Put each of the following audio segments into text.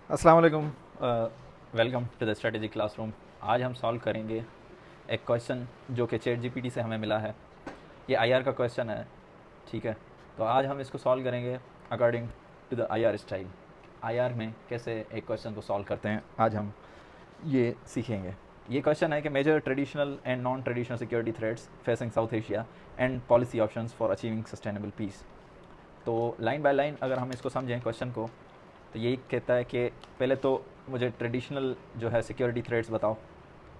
अस्सलाम वालेकुम। Welcome to the strategy classroom. आज हम सॉल्व करेंगे एक क्वेश्चन जो कि चैट जीपीटी से हमें मिला है। ये आईआर का क्वेश्चन है, ठीक है। तो आज हम इसको सॉल्व करेंगे according to the IR style. IR में कैसे एक क्वेश्चन को सॉल्व करते हैं, आज हम ये सीखेंगे। ये क्वेश्चन है कि major traditional and non traditional security threats facing South Asia and policy options for achieving sustainable peace. तो लाइन बाय लाइन अगर हम इसको समझें क्वेश्चन को, तो यही कहता है कि पहले तो मुझे ट्रेडिशनल जो है सिक्योरिटी थ्रेट्स बताओ,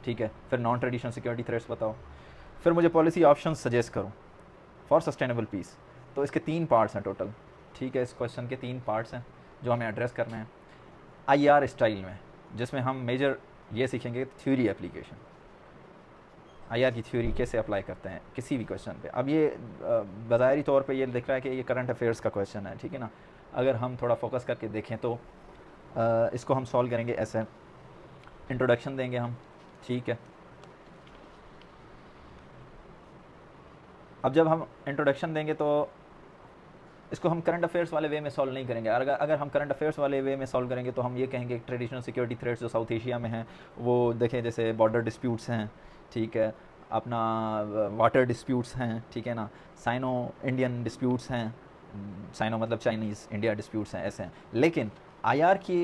ठीक है। फिर नॉन ट्रेडिशनल सिक्योरिटी थ्रेट्स बताओ, फिर मुझे पॉलिसी ऑप्शन सजेस्ट करो फॉर सस्टेनेबल पीस। तो इसके 3 पार्ट्स हैं टोटल, ठीक है। इस क्वेश्चन के 3 पार्ट्स हैं जो हमें एड्रेस करने हैं आईआर स्टाइल में, जिसमें हम मेजर ये सीखेंगे थ्योरी एप्लीकेशन, आईआर की थ्योरी कैसे अप्लाई करते हैं किसी भी क्वेश्चन पे। अब ये बज़ाहिरी तौर पे ये दिख रहा है कि ये करंट अफेयर्स का क्वेश्चन है, ठीक है ना। अगर हम थोड़ा फोकस करके देखें तो इसको हम सॉल्व करेंगे ऐसे। इंट्रोडक्शन देंगे हम, ठीक है। अब जब हम इंट्रोडक्शन देंगे तो इसको हम करंट अफेयर्स वाले वे में सॉल्व नहीं करेंगे। अगर हम करंट अफेयर्स वाले वे में सॉल्व करेंगे तो हम ये कहेंगे ट्रेडिशनल सिक्योरिटी थ्रेट्स जो साउथ एशिया में हैं, वो देखें जैसे बॉर्डर डिस्प्यूट्स हैं, ठीक है। अपना वाटर डिस्प्यूट्स हैं, ठीक है ना। साइनो इंडियन डिस्प्यूट्स हैं, साइनो मतलब चाइनीज़, इंडिया डिस्प्यूट्स हैं, ऐसे हैं। लेकिन आईआर की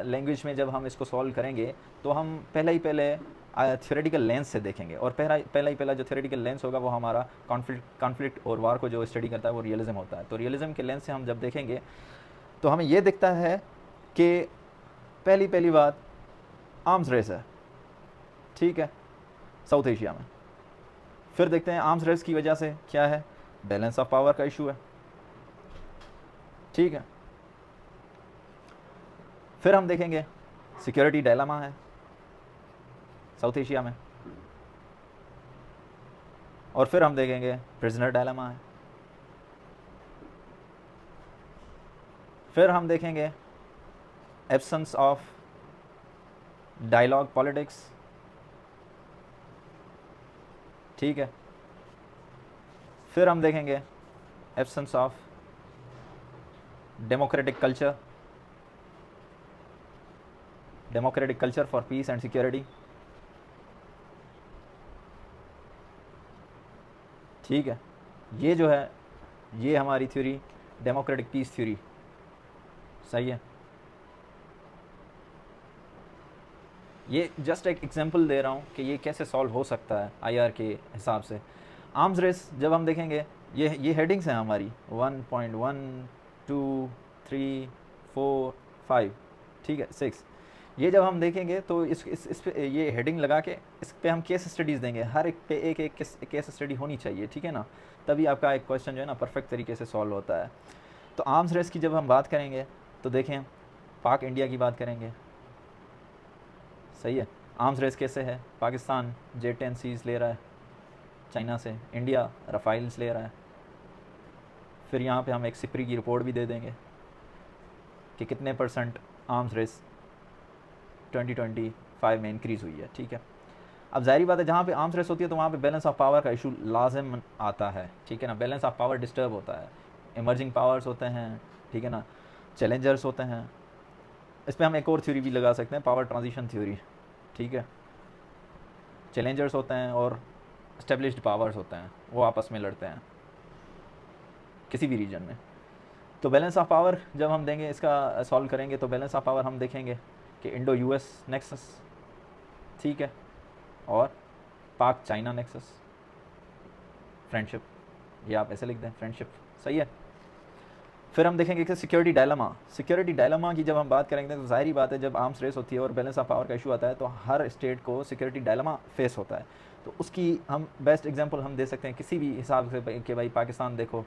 लैंग्वेज में जब हम इसको सॉल्व करेंगे तो हम पहले थ्योरेटिकल लेंस से देखेंगे, और पहला जो थ्योरेटिकल लेंस होगा वो हमारा कॉन्फ्लिक्ट और वार को जो स्टडी करता है वो रियलिज्म होता है। तो रियलिज्म के लेंस से हम जब देखेंगे तो हमें ये दिखता है कि पहली बात आर्म्स रेस है, ठीक है, साउथ एशिया में। फिर देखते हैं आर्म्स रेस की वजह से क्या है, बैलेंस ऑफ पावर का इशू है, ठीक है। फिर हम देखेंगे सिक्योरिटी डायलेमा है साउथ एशिया में, और फिर हम देखेंगे प्रिजनर डायलेमा है। फिर हम देखेंगे एब्सेंस ऑफ डायलॉग पॉलिटिक्स, ठीक है। फिर हम देखेंगे absence of democratic culture for piece and security, ठीक है। ये जो है ये हमारी थ्योरी डेमोक्रेटिक पीस थ्योरी, सही है। ये जस्ट एक एग्जांपल दे रहा हूँ कि ये कैसे सॉल्व हो सकता है आईआर के हिसाब से। आर्म्स रेस जब हम देखेंगे, ये हेडिंग्स हैं हमारी 1.1 2 3 4 5, ठीक है, 6। ये जब हम देखेंगे तो इस पे ये हेडिंग लगा के इस पे हम केस स्टडीज़ देंगे, हर एक पे एक एक केस स्टडी होनी चाहिए, ठीक है ना। तभी आपका एक क्वेश्चन जो है ना परफेक्ट तरीके से सॉल्व होता है। तो आर्म्स रेस की जब हम बात करेंगे तो देखें पाक इंडिया की बात करेंगे, सही है। आर्म्स रेस कैसे है, पाकिस्तान J-10Cs ले रहा है चाइना से, इंडिया रफ़ाइल्स ले रहा है। फिर यहाँ पे हम एक सिपरी की रिपोर्ट भी दे देंगे कि कितने परसेंट आर्म्स रेस 2025 में इंक्रीज़ हुई है, ठीक है। अब ज़ाहिर बात है जहाँ पे आर्म्स रेस होती है तो वहाँ पे बैलेंस ऑफ पावर का इशू लाजिम आता है, ठीक है ना। बैलेंस ऑफ पावर डिस्टर्ब होता है, इमर्जिंग पावर्स होते हैं, ठीक है ना, चैलेंजर्स होते हैं। इस पर हम एक और थ्योरी भी लगा सकते हैं, पावर ट्रांजिशन थ्योरी, ठीक है। चैलेंजर्स होते हैं और इस्टेब्लिश्ड पावर्स होते हैं, वो आपस में लड़ते हैं किसी भी रीजन में। तो बैलेंस ऑफ पावर जब हम देंगे, इसका सॉल्व करेंगे तो बैलेंस ऑफ पावर हम देखेंगे कि इंडो यूएस नेक्सस, ठीक है, और पाक चाइना नेक्सस, फ्रेंडशिप, ये आप ऐसे लिख दें फ्रेंडशिप, सही है। फिर हम देखेंगे कि सिक्योरिटी डायलमा की जब हम बात करेंगे तो जाहिर बात है जब आर्म्स रेस होती है और बैलेंस ऑफ पावर का इशू आता है तो हर स्टेट को सिक्योरिटी डायलमा फेस होता है। तो उसकी हम बेस्ट एग्जांपल हम दे सकते हैं किसी भी हिसाब से कि भाई पाकिस्तान देखो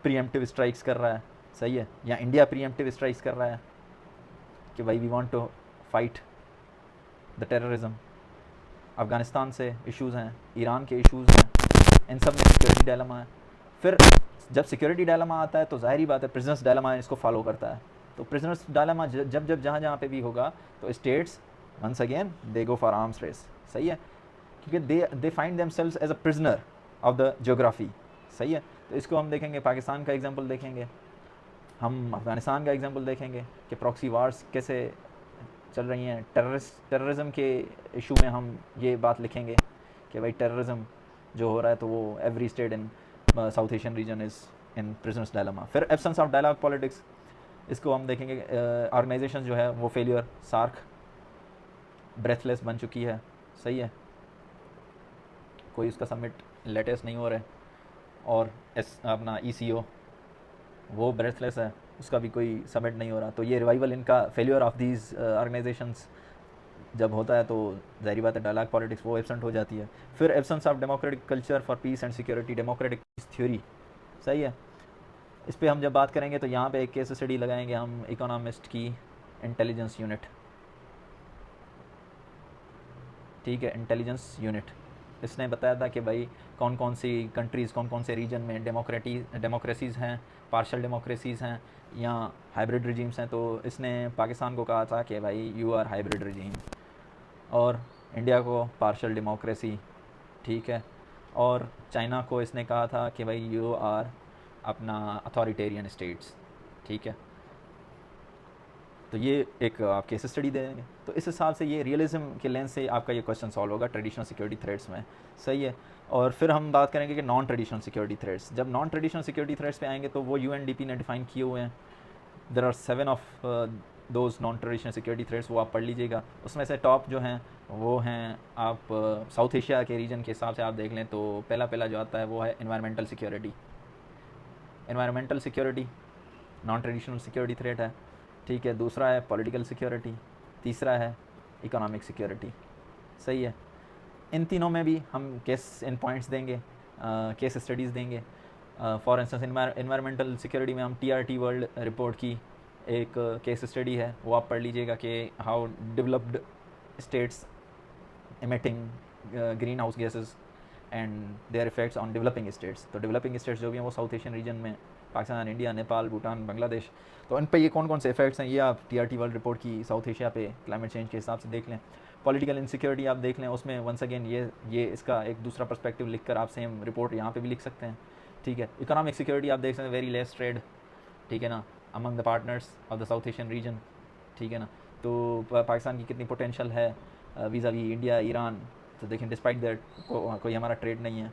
प्रीएम्प्टिव स्ट्राइक्स कर रहा है, सही है, या इंडिया प्रीएम्प्टिव स्ट्राइक्स कर रहा है कि भाई we want to fight the terrorism. Afghanistan से इश्यूज़ हैं, ईरान के इश्यूज़ हैं, इन सब में सिक्योरिटी डायलमा है। फिर जब सिक्योरिटी डायलमा आता है तो ज़ाहिर बात है प्रिजनर्स डायलमा इसको फॉलो करता है। तो प्रिजनर्स डायलमा जब जहाँ पे भी होगा तो states once again they go for arms race, सही है, क्योंकि they find themselves as a prisoner of the geography, सही है। तो इसको हम देखेंगे, पाकिस्तान का एग्जाम्पल देखेंगे, हम अफ़गानिस्तान का एग्जांपल देखेंगे कि प्रॉक्सी वार्स कैसे चल रही हैं। टेररिज्म के इशू में हम ये बात लिखेंगे कि भाई टेररिज्म जो हो रहा है तो वो every state in south Asian region is in prisoners dilemma. फिर एब्सेंस ऑफ डायलॉग पॉलिटिक्स, इसको हम देखेंगे ऑर्गेनाइजेशन जो है वो फेलियर, सार्क ब्रेथलेस बन चुकी है, सही है, कोई उसका समिट लेटेस्ट नहीं हो रहा है, और अपना ECO वो ब्रेथलेस है, उसका भी कोई समिट नहीं हो रहा। तो ये रिवाइवल इनका फेलियर ऑफ दीज ऑर्गेनाइजेशंस जब होता है तो ज़ाहिर बात है डायलॉग पॉलिटिक्स वो एब्सेंट हो जाती है। फिर absence of democratic culture for piece and security, democratic theory, सही है। इस पर हम जब बात करेंगे तो यहाँ पे एक केस स्टडी लगाएंगे हम इकोनॉमिस्ट की इंटेलिजेंस यूनिट, ठीक है, इंटेलिजेंस यूनिट। इसने बताया था कि भाई कौन कौन सी कंट्रीज़, कौन कौन से रीजन में डेमोक्रेसीज़ हैं, पार्शल डेमोक्रेसीज़ हैं या हाइब्रिड रिजीम्स हैं। तो इसने पाकिस्तान को कहा था कि भाई यू आर हाइब्रिड रिजीम, और इंडिया को पार्शल डेमोक्रेसी, ठीक है, और चाइना को इसने कहा था कि भाई यू आर अपना अथॉरिटेरियन स्टेट्स, ठीक है। तो ये एक आप केस स्टडी दे देंगे, तो इस हिसाब से ये रियलिज्म के लेंस से आपका ये क्वेश्चन सॉल्व होगा ट्रेडिशनल सिक्योरिटी थ्रेट्स में, सही है। और फिर हम बात करेंगे कि नॉन ट्रेडिशनल सिक्योरिटी थ्रेट्स। जब नॉन ट्रेडिशनल सिक्योरिटी थ्रेट्स पे आएंगे तो वो UNDP ने डिफाइन किए हुए हैं। There are 7 of those non traditional security threats, वो आप पढ़ लीजिएगा। उसमें से टॉप जो हैं वो हैं, आप साउथ एशिया के रीजन के हिसाब से आप देख लें तो पहला जो आता है वो है environmental security. Environmental security non traditional security threat है, ठीक है। दूसरा है पॉलिटिकल सिक्योरिटी, तीसरा है इकोनॉमिक सिक्योरिटी, सही है। इन तीनों में भी हम केस इन पॉइंट्स देंगे, केस स्टडीज़ देंगे। फॉर इंस्टेंस एनवायरमेंटल सिक्योरिटी में हम TRT वर्ल्ड रिपोर्ट की एक केस स्टडी है, वो आप पढ़ लीजिएगा कि how developed states emitting greenhouse gases and their effects on developing states। तो डेवलपिंग स्टेट्स जो भी हैं वो साउथ एशियन रीजन में पाकिस्तान, इंडिया, नेपाल, भूटान, बांग्लादेश, तो इन पे ये कौन कौन से इफेक्ट्स हैं ये आप TRT वर्ल्ड रिपोर्ट की साउथ एशिया पे क्लाइमेट चेंज के हिसाब से देख लें। पॉलिटिकल इनसिक्योरिटी आप देख लें, उसमें वंस अगेन ये इसका एक दूसरा पर्सपेक्टिव लिख कर आप सेम रिपोर्ट यहाँ पे भी लिख सकते हैं, ठीक है। इकोनॉमिक सिक्योरिटी आप देख सकते हैं, वेरी लेस ट्रेड, ठीक है ना, among the partners of the south Asian region, ठीक है ना। तो पाकिस्तान की कितनी पोटेंशियल है वीज़ा वी इंडिया, ईरान, तो देखें डिस्पाइट दैट कोई हमारा ट्रेड नहीं है।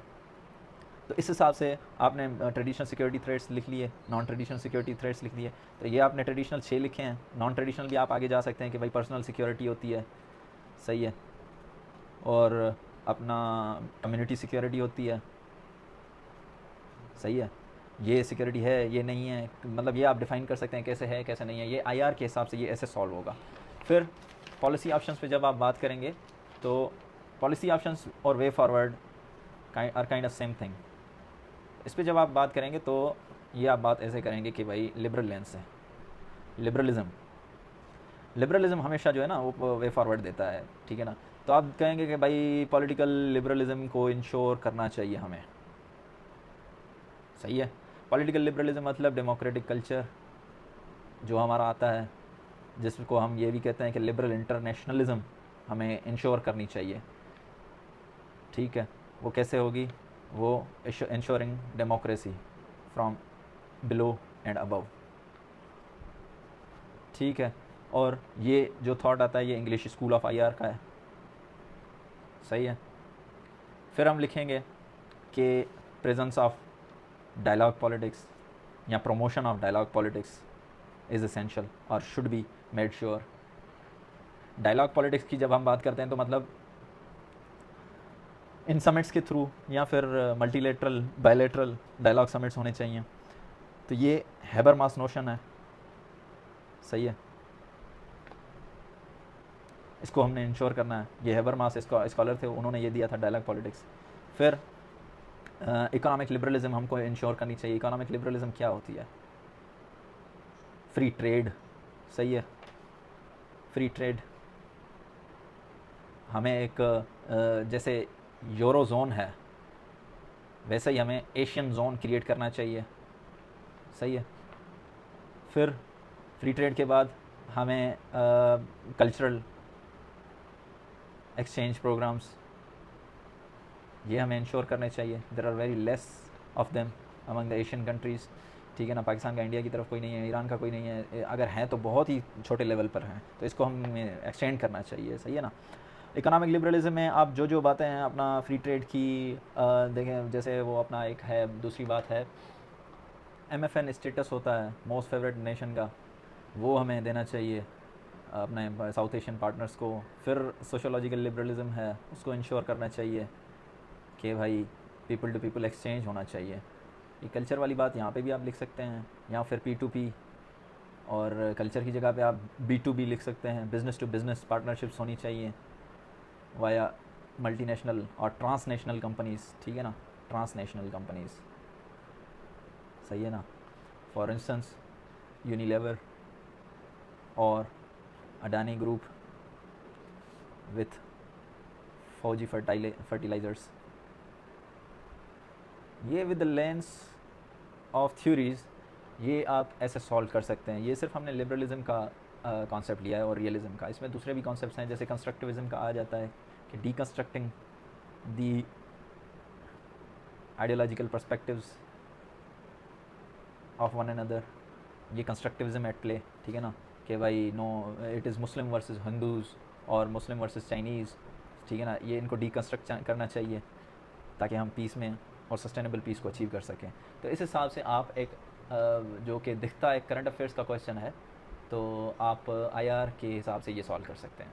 तो इस हिसाब से आपने ट्रेडिशनल सिक्योरिटी थ्रेट्स लिख लिए, नॉन ट्रेडिशनल सिक्योरिटी थ्रेट्स लिख लिए। तो ये आपने ट्रेडिशनल 6 लिखे हैं, नॉन ट्रेडिशनल भी आप आगे जा सकते हैं कि भाई पर्सनल सिक्योरिटी होती है, सही है, और अपना कम्युनिटी सिक्योरिटी होती है, सही है। ये सिक्योरिटी है, ये नहीं है, मतलब ये आप डिफ़ाइन कर सकते हैं कैसे है कैसे नहीं है, ये IR के हिसाब से ये ऐसे सॉल्व होगा। फिर पॉलिसी ऑप्शंस पे जब आप बात करेंगे तो पॉलिसी ऑप्शंस और way forward are kind of same thing. इस पर जब आप बात करेंगे तो ये आप बात ऐसे करेंगे कि भाई लिबरल लेंस से, लिबरलिज्म हमेशा जो है ना वो वे फॉरवर्ड देता है, ठीक है ना। तो आप कहेंगे कि भाई पॉलिटिकल लिबरलिज्म को इंश्योर करना चाहिए हमें, सही है। पॉलिटिकल लिबरलिज्म मतलब डेमोक्रेटिक कल्चर जो हमारा आता है, जिसको हम ये भी कहते हैं कि लिबरल इंटरनेशनलिज्म हमें इंश्योर करनी चाहिए, ठीक है। वो कैसे होगी, वो ensuring democracy from below and above, ठीक है। और ये जो थॉट आता है ये इंग्लिश स्कूल ऑफ IR का है, सही है। फिर हम लिखेंगे कि प्रेजेंस ऑफ डायलॉग पॉलिटिक्स या promotion of dialogue politics is essential और should be made sure. Dialogue politics की जब हम बात करते हैं तो मतलब इन समिट्स के थ्रू या फिर मल्टीलेटरल बायलेटरल डायलॉग समिट्स होने चाहिए। तो ये हैबरमास नोशन है, सही है, इसको हमने इंश्योर करना है। ये हैबरमास इसका स्कॉलर थे, उन्होंने ये दिया था डायलॉग पॉलिटिक्स। फिर इकोनॉमिक लिबरलिज्म हमको इंश्योर करनी चाहिए। इकोनॉमिक लिबरलिज्म क्या होती है, फ्री ट्रेड, सही है, फ्री ट्रेड। हमें एक जैसे यूरो जोन है वैसे ही हमें एशियन जोन क्रिएट करना चाहिए, सही है। फिर फ्री ट्रेड के बाद हमें कल्चरल एक्सचेंज प्रोग्राम्स ये हमें इंश्योर करने चाहिए। There are very less of them among the Asian countries. ठीक है ना, पाकिस्तान का इंडिया की तरफ कोई नहीं है, ईरान का कोई नहीं है, अगर हैं तो बहुत ही छोटे लेवल पर हैं, तो इसको हमें एक्सटेंड करना चाहिए, सही है ना। इकोनॉमिक लिबरलिज्म में आप जो जो बातें हैं अपना फ्री ट्रेड की देखें, जैसे वो अपना एक है, दूसरी बात है MFN स्टेटस होता है मोस्ट फेवरेट नेशन का, वो हमें देना चाहिए अपने साउथ एशियन पार्टनर्स को। फिर सोशोलॉजिकल लिबरलिज्म है, उसको इंश्योर करना चाहिए कि भाई पीपल टू पीपल एक्सचेंज होना चाहिए। ये कल्चर वाली बात यहाँ पे भी आप लिख सकते हैं, या फिर P2P, और कल्चर की जगह पे आप B2B लिख सकते हैं, बिज़नेस टू बिज़नेस पार्टनरशिप्स होनी चाहिए वाया मल्टीनेशनल और ट्रांसनेशनल कंपनीज़, ठीक है ना, ट्रांसनेशनल कंपनीज़, सही है ना। फॉर इंस्टेंस यूनिलेवर और अडानी ग्रुप विथ फौजी फर्टिलाइज़र्स, ये with the lens of theories ये आप ऐसे सॉल्व कर सकते हैं। ये सिर्फ हमने लिबरलिज्म का कॉन्सेप्ट लिया है और रियलिज्म का, इसमें दूसरे भी कॉन्सेप्ट्स हैं, जैसे कंस्ट्रक्टिविज्म का आ जाता है कि deconstructing the ideological perspectives of one another, ये कंस्ट्रक्टिविज्म एट प्ले, ठीक है ना, कि भाई no it is Muslim versus Hindus और मुस्लिम वर्सेस चाइनीज़, ठीक है ना, ये इनको डीकंस्ट्रक्ट करना चाहिए ताकि हम पीस में और सस्टेनेबल पीस को अचीव कर सकें। तो इस हिसाब से आप एक जो कि दिखता है करंट अफेयर्स का क्वेश्चन है, तो आप IR के हिसाब से ये सॉल्व कर सकते हैं।